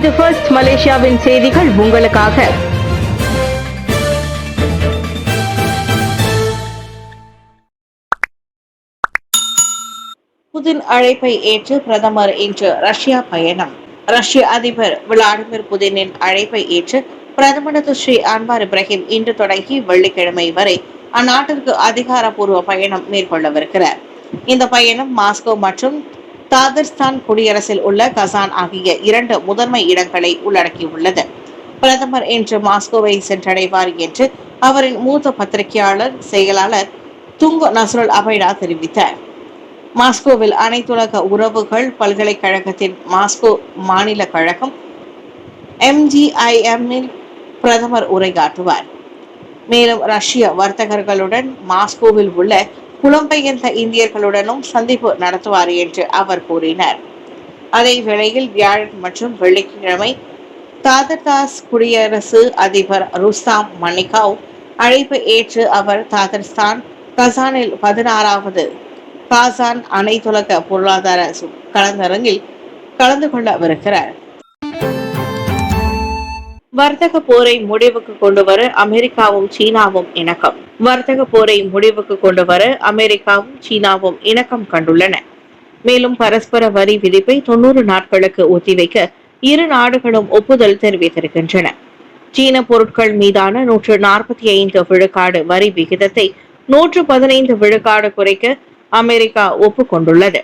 இது ஃபர்ஸ்ட் மலேசியாவின் செய்திகள் உங்களுக்காக. புதின் அழைப்பை ஏற்று பிரதமர் இன்று ரஷ்யா பயணம். ரஷ்ய அதிபர் விளாடிமிர் புதினின் அழைப்பை ஏற்று பிரதமர் ஸ்ரீ அன்வார் இப்ராஹிம் இன்று தொடங்கி வெள்ளிக்கிழமை வரை அந்நாட்டிற்கு அதிகாரப்பூர்வ பயணம் மேற்கொள்ளவிருக்கிறார். இந்த பயணம் மாஸ்கோ மற்றும் தாதர்ஸ்தான் குடியரசில் உள்ள கசான் ஆகிய 2 முதன்மை இடங்களை உள்ளடக்கியுள்ளது. பிரதமர் இன்று மாஸ்கோவை சென்றடைவார் என்று அவரின் மூத்த பத்திரிகையாளர் செயலாளர் துங்கு நஸ்ருல் அபைடா தெரிவித்தார். மாஸ்கோவில் அனைத்துலக உறவுகள் பல்கலைக்கழகத்தின் மாஸ்கோ மாநில கழகம் MGIM-இல் பிரதமர் உரையாற்றுவார். மேலும் ரஷ்ய வர்த்தகர்களுடன் மாஸ்கோவில் உள்ள புலம்பெயர்ந்த இந்தியர்களுடனும் சந்திப்பு நடத்துவார் என்று அவர் கூறினார். அதே வேளையில் வியாழன் மற்றும் வெள்ளிக்கிழமை தாதர்தாஸ் குடியரசு அதிபர் ருஸ்தாம் மணிகாவ் அழைப்பு ஏற்று அவர் தாதர்ஸ்தான் கசானில் 16வது காசான் அனைத்துலக பொருளாதார கலந்தரங்கில் கலந்து கொள்ளவிருக்கிறார். வர்த்தக போரை முடிவுக்கு கொண்டுவர அமெரிக்காவும் சீனாவும் இணக்கம். வர்த்தக போரை முடிவுக்கு கொண்டுவர அமெரிக்காவும் சீனாவும் இணக்கம் கண்டுள்ளன. மேலும் பரஸ்பர வரி விதிப்பை 90 நாட்களுக்கு ஒத்திவைக்க இரு நாடுகளும் ஒப்புதல் தெரிவித்திருக்கின்றன. சீன பொருட்கள் மீதான 145 விழுக்காடு வரி விகிதத்தை 115 விழுக்காடு குறைக்க அமெரிக்கா ஒப்புக்கொண்டுள்ளது.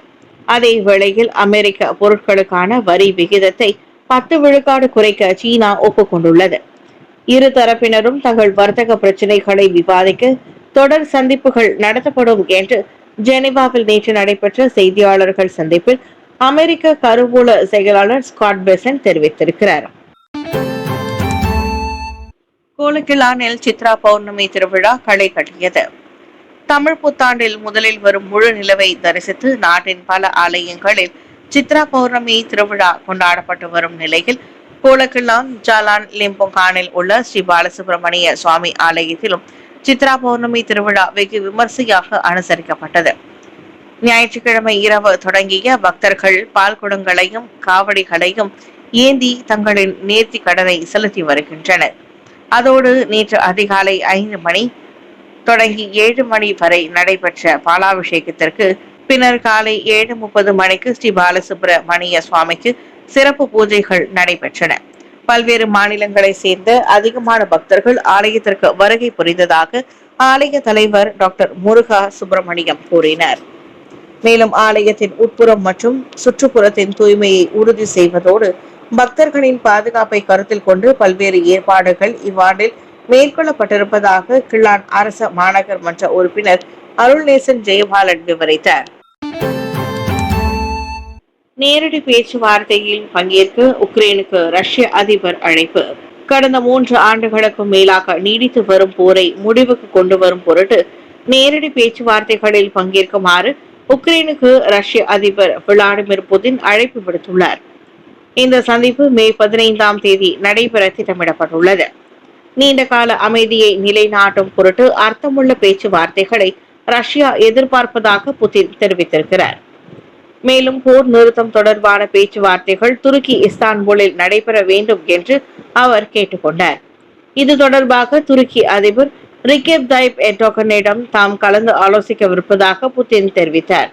அதே வேளையில் அமெரிக்க பொருட்களுக்கான வரி விகிதத்தை 10 விழுக்காடு குறைக்க சீனா ஒப்புக்கொண்டுள்ளது. இரு தரப்பினரும் தங்கள் வர்த்தக பிரச்சினைகளை விவாதிக்க தொடர் சந்திப்புகள் நடத்தப்படும் என்று ஜெனீவாவில் நேற்று நடைபெற்ற செய்தியாளர்கள் சந்திப்பில் அமெரிக்க கருவூல செயலாளர் ஸ்காட் பெசன் தெரிவித்திருக்கிறார். கோலக்கிலானில் சித்ரா பௌர்ணமி திருவிழா களை கட்டியது. தமிழ் புத்தாண்டில் முதலில் வரும் முழு நிலவை தரிசித்து நாட்டின் பல ஆலயங்களில் சித்ரா பௌர்ணமி திருவிழா கொண்டாடப்பட்டு வரும் நிலையில் கோலக்கிலான் ஜாலான் லிம்பொங்கானில் உள்ள ஸ்ரீ பாலசுப்ரமணிய சுவாமி ஆலயத்திலும் சித்ரா பௌர்ணமி திருவிழா வெகு விமர்சையாக அனுசரிக்கப்பட்டது. ஞாயிற்றுக்கிழமை இரவு தொடங்கிய பக்தர்கள் பால்குடங்களையும் காவடிகளையும் ஏந்தி தங்களின் நேர்த்தி கடனை செலுத்தி வருகின்றனர். அதோடு நேற்று அதிகாலை 5 மணி தொடங்கி 7 மணி வரை நடைபெற்ற பாலாபிஷேகத்திற்கு பின்னர் காலை 7:30 மணிக்கு ஸ்ரீ பாலசுப்ரமணிய சுவாமிக்கு சிறப்பு பூஜைகள் நடைபெற்றன. பல்வேறு மாநிலங்களை சேர்ந்த அதிகமான பக்தர்கள் ஆலயத்திற்கு வருகை புரிந்ததாக ஆலய தலைவர் டாக்டர் முருகா சுப்பிரமணியம் கூறினார். மேலும் ஆலயத்தின் உட்புறம் மற்றும் சுற்றுப்புறத்தின் தூய்மையை உறுதி செய்வதோடு பக்தர்களின் பாதுகாப்பை கருத்தில் கொண்டு பல்வேறு ஏற்பாடுகள் இவ்வாண்டில் மேற்கொள்ளப்பட்டிருப்பதாக கிள்ளான் அரச மாநகர் மன்ற உறுப்பினர் அருள்நேசன் ஜெயபாலன் விவரித்தார். நேரடி பேச்சுவார்த்தையில் பங்கேற்க உக்ரைனுக்கு ரஷ்ய அதிபர் அழைப்பு. கடந்த 3 ஆண்டுகளுக்கும் மேலாக நீடித்து வரும் போரை முடிவுக்கு கொண்டு வரும் பொருட்டு நேரடி பேச்சுவார்த்தைகளில் பங்கேற்குமாறு உக்ரைனுக்கு ரஷ்ய அதிபர் விளாடிமிர் புதின் அழைப்பு விடுத்துள்ளார். இந்த சந்திப்பு மே 15ஆம் தேதி நடைபெற திட்டமிடப்பட்டுள்ளது. நீண்ட கால அமைதியை நிலைநாட்டும் பொருட்டு அர்த்தமுள்ள பேச்சுவார்த்தைகளை ரஷ்யா எதிர்பார்ப்பதாக புதின் தெரிவித்திருக்கிறார். மேலும் போர் நிறுத்தம் தொடர்பான பேச்சுவார்த்தைகள் துருக்கி இஸ்தான்புலில் நடைபெற வேண்டும் என்று அவர் கேட்டுக்கொண்டார். இது தொடர்பாக துருக்கி அதிபர் ரிகெப் தாயிப் எர்டோகனிடம் தாம் கலந்து ஆலோசிக்கவிருப்பதாக புதின் தெரிவித்தார்.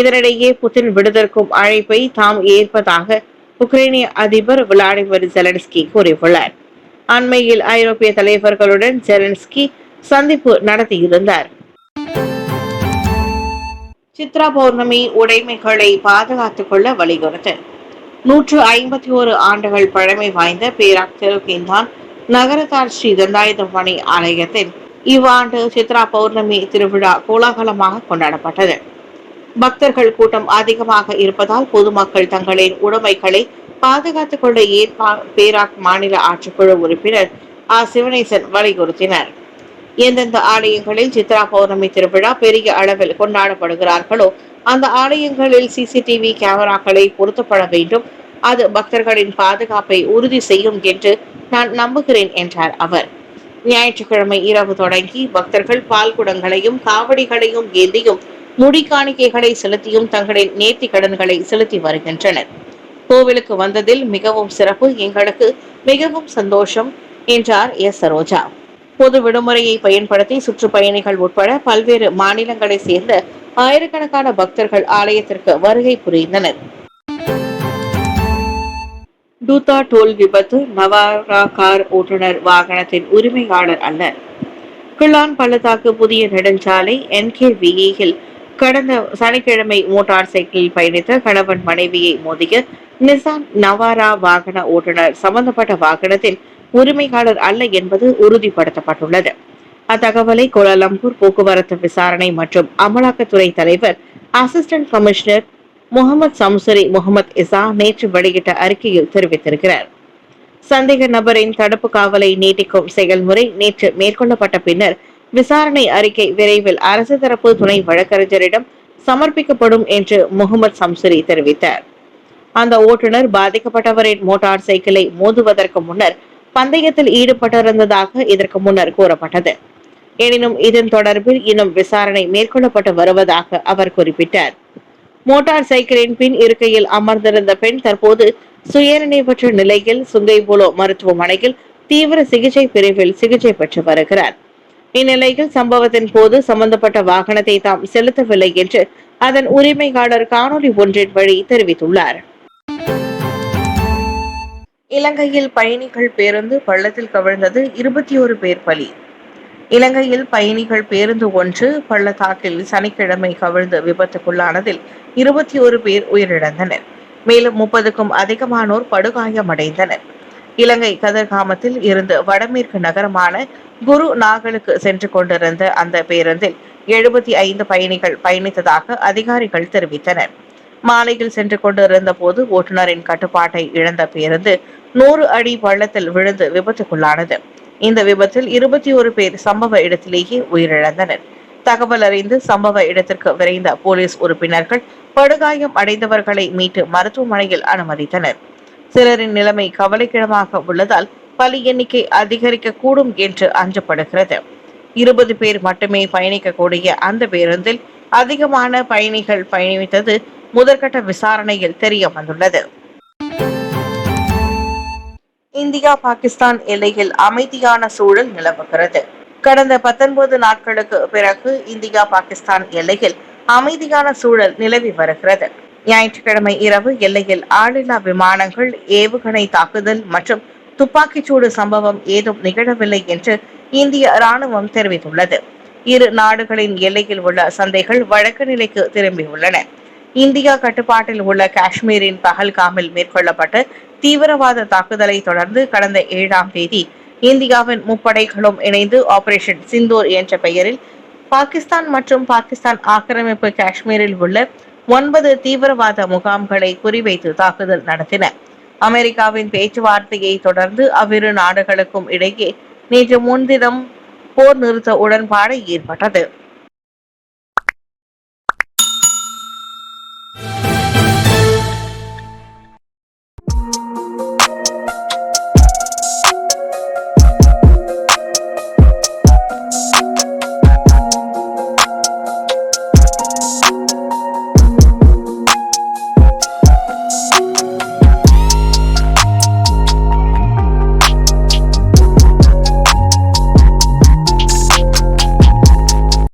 இதனிடையே புதின் விடுதற்கும் அழைப்பை தாம் ஏற்பதாக உக்ரைனிய அதிபர் விளாடிமிர் ஜெலன்ஸ்கி கூறியுள்ளார். அண்மையில் ஐரோப்பிய தலைவர்களுடன் ஜெலன்ஸ்கி சந்திப்பு நடத்தியிருந்தார். சித்ரா பௌர்ணமி உடைமைகளை பாதுகாத்துக் கொள்ள வலியுறுத்தல். 151 ஆண்டுகள் பழமை வாய்ந்த பேராக் தெருக்கின்தான் நகரத்தார் ஸ்ரீ தண்டாயுதபாணி ஆலயத்தில் இவ்வாண்டு சித்ரா பௌர்ணமி திருவிழா கோலாகலமாக கொண்டாடப்பட்டது. பக்தர்கள் கூட்டம் அதிகமாக இருப்பதால் பொதுமக்கள் தங்களின் உடைமைகளை பாதுகாத்துக் கொள்ள பேராக் மாநில ஆட்சிக்குழு உறுப்பினர் சிவனேசன் வலியுறுத்தினர். எந்தெந்த ஆலயங்களில் சித்ரா பௌர்ணமி திருவிழா பெரிய அளவில் கொண்டாடப்படுகிறார்களோ அந்த ஆலயங்களில் CCTV கேமராக்களை பொருத்தப்பட வேண்டும். அது பக்தர்களின் பாதுகாப்பை உறுதி செய்யும் என்று நான் நம்புகிறேன் என்றார் அவர். ஞாயிற்றுக்கிழமை இரவு தொடங்கி பக்தர்கள் பால்குடங்களையும் காவடிகளையும் ஏந்தியும் முடி காணிக்கைகளை செலுத்தியும் தங்களின் நேர்த்தி கடன்களை செலுத்தி வருகின்றனர். கோவிலுக்கு வந்ததில் மிகவும் சிறப்பு, எங்களுக்கு மிகவும் சந்தோஷம் என்றார் எஸ் சரோஜா. பொது விடுமுறையை பயன்படுத்தி சுற்றுப்பயணிகள் உட்பட பல்வேறு மாநிலங்களை சேர்ந்த ஆயிரக்கணக்கான பக்தர்கள் ஆலயத்திற்கு வருகை புரிந்தனர். டூதா டோல் விபத்து, நவாரா கார் ஓட்டுநர் வாகனத்தின் உரிமையாளர் அல்ல. கிளான் பள்ளத்தாக்கு புதிய நெடுஞ்சாலை NKVE-யில் கடந்த சனிக்கிழமை மோட்டார் சைக்கிளில் பயணித்த கணவன் மனைவியை மோதிய நிசான் நவாரா வாகன ஓட்டுநர் சம்பந்தப்பட்ட வாகனத்தின் உரிமையாளர் அல்ல என்பது உறுதிப்படுத்தப்பட்டுள்ளது. அத்தகவலை கோலாலம்பூர் போக்குவரத்து விசாரணை மற்றும் அமலாக்கத்துறை தலைவர் அசிஸ்டன்ட் கமிஷனர் முகமது சம்சரி முகமது இசா நேற்று வெளியிட்ட அறிக்கையில் தெரிவித்திருக்கிறார். சந்தேக நபரின் தடுப்பு காவலை நீட்டிக்கும் செயல்முறை நேற்று மேற்கொள்ளப்பட்ட பின்னர் விசாரணை அறிக்கை விரைவில் அரசு தரப்பு துணை வழக்கறிஞரிடம் சமர்ப்பிக்கப்படும் என்று முகமது சம்சரி தெரிவித்தார். அந்த ஓட்டுநர் பாதிக்கப்பட்டவரின் மோட்டார் சைக்கிளை மோதுவதற்கு முன்னர் பந்தயத்தில் ஈடுபட்டிருந்ததாக இதற்கு முன்னர் கூறப்பட்டது. எனினும் இதன் தொடர்பில் இன்னும் விசாரணை மேற்கொள்ளப்பட்டு வருவதாக அவர் குறிப்பிட்டார். மோட்டார் சைக்கிளின் பின் இருக்கையில் அமர்ந்திருந்த பெண் தற்போது சுயநினைவற்ற நிலையில் சுங்கைபுலோ மருத்துவமனையில் தீவிர சிகிச்சை பிரிவில் சிகிச்சை பெற்று வருகிறார். இந்நிலையில் சம்பவத்தின் போது சம்பந்தப்பட்ட வாகனத்தை தாம் செலுத்தவில்லை என்று அதன் உரிமையாளர் காணொலி ஒன்றின் வழி தெரிவித்துள்ளார். இலங்கையில் பயணிகள் பேருந்து பள்ளத்தில் கவிழ்ந்தது, 21 பேர் பலி. இலங்கையில் பயணிகள் பேருந்து ஒன்று பள்ளத்தாக்கில் சனிக்கிழமை கவிழ்ந்து விபத்துக்குள்ளானதில் 21 பேர் உயிரிழந்தனர். மேலும் 30க்கும் அதிகமானோர் படுகாயமடைந்தனர். இலங்கை கதிர்காமத்தில் இருந்து வடமேற்கு நகரமான குரு நாகலுக்கு சென்று கொண்டிருந்த அந்த பேருந்தில் 75 பயணிகள் பயணித்ததாக அதிகாரிகள் தெரிவித்தனர். மாலையில் சென்று கொண்டிருந்த போது ஓட்டுநரின் கட்டுப்பாட்டை இழந்த பேருந்து 100 அடி பள்ளத்தில் விழுந்து விபத்துக்குள்ளானது. இந்த விபத்தில் 21 பேர் சம்பவ இடத்திலேயே உயிரிழந்தனர். தகவல் அறிந்து சம்பவ இடத்திற்கு விரைந்த போலீஸ் உறுப்பினர்கள் படுகாயம் அடைந்தவர்களை மீட்டு மருத்துவமனையில் அனுமதித்தனர். சிலரின் நிலைமை கவலைக்கிடமாக உள்ளதால் பலி எண்ணிக்கை அதிகரிக்க கூடும் என்று அஞ்சப்படுகிறது. 20 பேர் மட்டுமே பயணிக்கக்கூடிய அந்த பேருந்தில் அதிகமான பயணிகள் பயணித்தது முதற்கட்ட விசாரணையில் தெரிய வந்துள்ளது. இந்தியா பாகிஸ்தான் எல்லையில் அமைதியான சூழல் நிலவுகிறது. கடந்த 19 நாட்களுக்கு பிறகு இந்தியா பாகிஸ்தான் எல்லையில் அமைதியான சூழல் நிலவி வருகிறது. ஞாயிற்றுக்கிழமை இரவு எல்லையில் ஆளில்லா விமானங்கள், ஏவுகணை தாக்குதல் மற்றும் துப்பாக்கிச்சூடு சம்பவம் ஏதும் நிகழவில்லை என்று இந்திய ராணுவம் தெரிவித்துள்ளது. இரு நாடுகளின் எல்லையில் உள்ள சந்தைகள் வழக்கு நிலைக்கு திரும்பியுள்ளன. இந்தியா கட்டுப்பாட்டில் உள்ள காஷ்மீரின் பஹல்காமில் மேற்கொள்ளப்பட்ட தீவிரவாத தாக்குதலை தொடர்ந்து கடந்த 7ஆம் தேதி இந்தியாவின் முப்படைகளும் இணைந்து ஆபரேஷன் சிந்தூர் என்ற பெயரில் பாகிஸ்தான் மற்றும் பாகிஸ்தான் ஆக்கிரமிப்பு காஷ்மீரில் உள்ள 9 தீவிரவாத முகாம்களை குறிவைத்து தாக்குதல் நடத்தின. அமெரிக்காவின் பேச்சுவார்த்தையை தொடர்ந்து அவ்விரு நாடுகளுக்கும் இடையே நேற்று முன்தினம் போர் நிறுத்த உடன்பாடு ஏற்பட்டது.